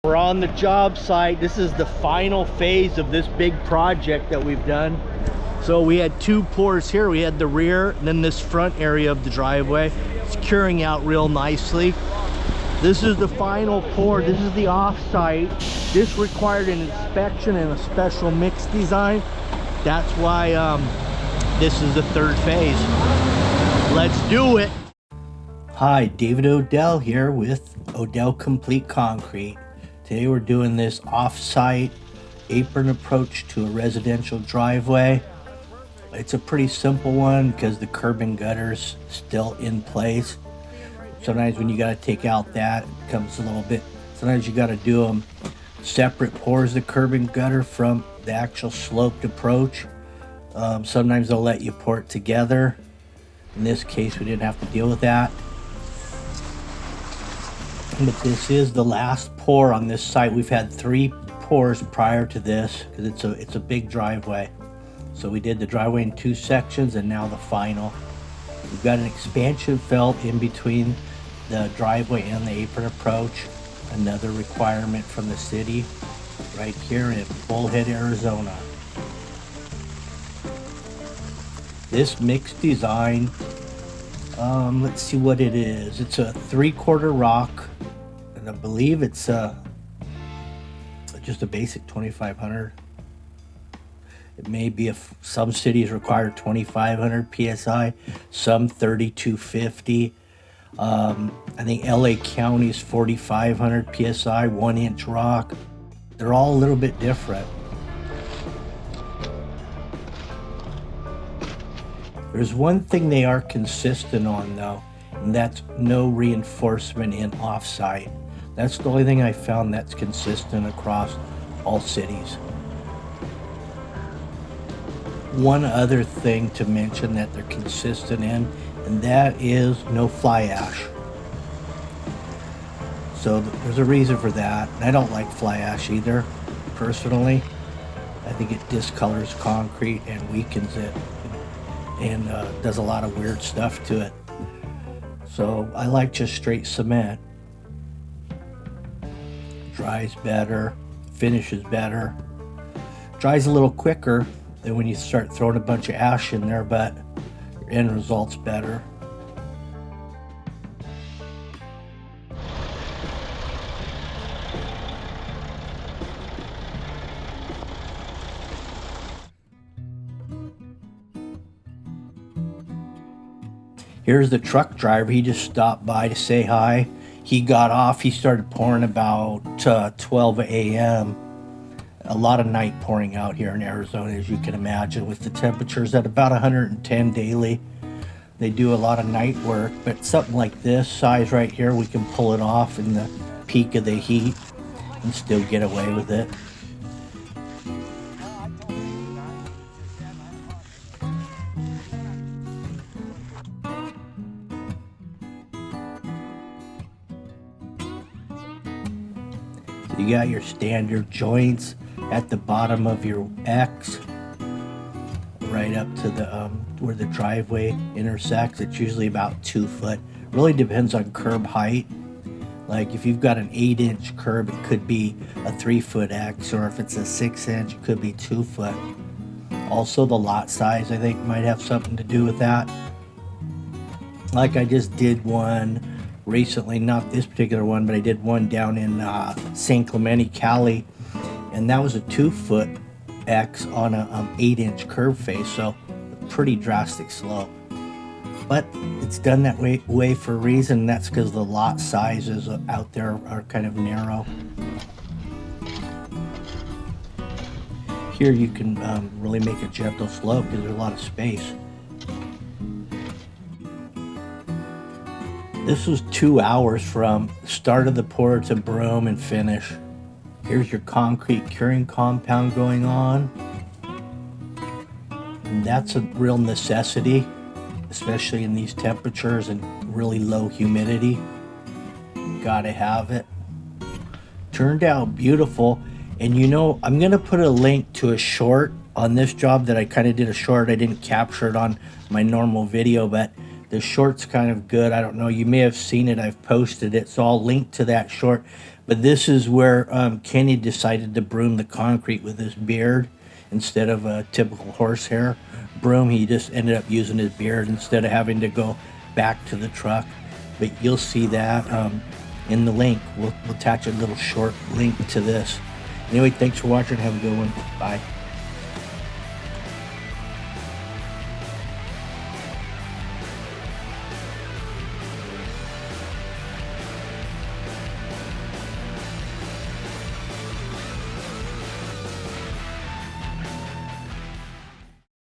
We're on the job site. This is the final phase of this big project that we've done. So we had two pours here. We had the rear and then this front area of the driveway. It's curing out real nicely. This is the final pour. This is the off-site. This required an inspection and a special mix design. That's why this is the third phase. Let's do it. Hi, David Odell here with Odell Complete Concrete. Today we're doing this off-site apron approach to a residential driveway. It's a pretty simple one because the curb and gutter's still in place. Sometimes when you got to take out that, it becomes a little bit, sometimes you got to do them separate pours, the curb and gutter from the actual sloped approach. Sometimes they'll let you pour it together. In this case, we didn't have to deal with that. But this is the last pour on this site. We've had 3 pours prior to this because it's a big driveway. So we did the driveway in 2 sections and now the final. We've got an expansion felt in between the driveway and the apron approach. Another requirement from the city right here in Bullhead, Arizona. This mixed design, let's see what it is. It's a 3/4 rock, and I believe it's just a basic 2500. It may be some cities require 2500 psi, some 3250. I think LA County is 4500 psi, 1-inch rock. They're all a little bit different. There's one thing they are consistent on though, and that's no reinforcement in offsite. That's the only thing I found that's consistent across all cities. One other thing to mention that they're consistent in, and that is no fly ash. So there's a reason for that. And I don't like fly ash either, personally. I think it discolors concrete and weakens it and does a lot of weird stuff to it. So I like just straight cement. Dries better, finishes better. Dries a little quicker than when you start throwing a bunch of ash in there, but your end result's better. Here's the truck driver. He just stopped by to say hi. He got off. He started pouring about 12 a.m. A lot of night pouring out here in Arizona, as you can imagine, with the temperatures at about 110 daily. They do a lot of night work, but something like this size right here, we can pull it off in the peak of the heat and still get away with it. So you got your standard joints at the bottom of your X, right up to the where the driveway intersects. It's usually about 2 foot. Really depends on curb height. Like if you've got an 8-inch curb, it could be a 3-foot X, or if it's a 6-inch, it could be 2 foot. Also the lot size, I think, might have something to do with that. Like I just did one recently, not this particular one, but I did one down in San Clemente, Cali, and that was a 2-foot X on a 8-inch curb face, so a pretty drastic slope. But it's done that way for a reason, and that's because the lot sizes out there are kind of narrow. Here you can really make a gentle slope because there's a lot of space. This was 2 hours from start of the pour to broom and finish. Here's your concrete curing compound going on. And that's a real necessity, especially in these temperatures and really low humidity. Gotta have it. Turned out beautiful. And you know, I'm gonna put a link to a short on this job that I kind of did a short. I didn't capture it on my normal video, but The short's kind of good. I don't know, you may have seen it, I've posted it, so I'll link to that short. But this is where Kenny decided to broom the concrete with his beard instead of a typical horsehair broom. He just ended up using his beard instead of having to go back to the truck. But you'll see that in the link. We'll attach a little short link to this. Anyway, thanks for watching. Have a good one. Bye.